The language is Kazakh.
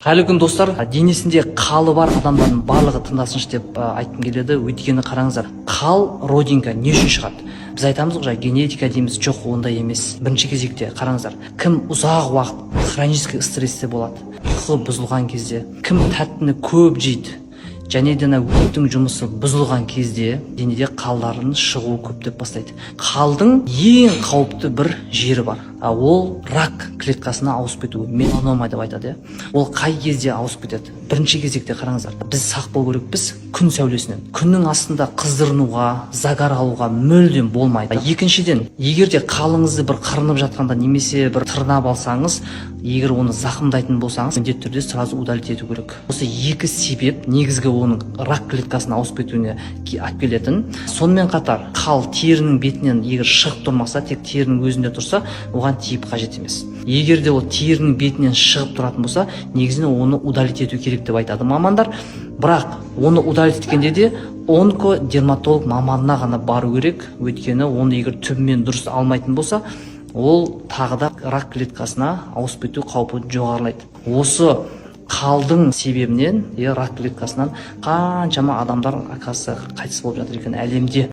Қайырлы күн достар, денесінде қалы бар адамдардың барлығы тыңдасыншы деп айтқым келеді. Өйткені қараңыздар, қал родинка не үшін шығады? Біз айтамыз ғой, генетика дейміз, жоқ, ондай емес. Бірінші кезекте қараңыздар, кім ұзақ уақыт хронический стрессте болады, ұйқы бұзылған кезде, кім тәттіні көп жейді, және де өттің жұмысы бұзылған кезде денеде қалдардың шығуы көптеп бастайды. Қалдың ең қауіпті бір жері бар. Ол рак клеткасына ауысып кетуі, меланома деп айтады. Ол қай кезде ауысып кетеді? Бірінші кезекте қараңыздар, біз сақ болу керекпіз күн сәулесінен. Күннің астында қыздырынуға, загар алуға мүлдем болмайды. Екіншіден, егер де қалыңызды бір қырынып жатқанда немесе бір тырнап алсаңыз, егер оны зақымдайтын болсаңыз, міндетті түрде сразу удалить ету керек. Осы екі себеп негізгі оның рак клеткасына ауысып кетуіне алып келетін. Сонымен қатар, қал терінің бетінен егер шығып тұрмаса, тек терінің өзінде тұрса, оған тиіп қажет емес. Егер де ол терінің бетінен шығып тұратын болса, негізінен оны удалить ету керек деп айтады мамандар. Бірақ оны удалить еткенде де онкодерматолог маманына ғана бару керек. Өйткені оны егер түбімен дұрыс алмайтын болса, ол тағы да рак клеткасына ауысып кету қаупі жоғарылайды. Осы қалдың себебінен рак клеткасынан қаншама адамдар қайтыс болып жатыр екен әлемде.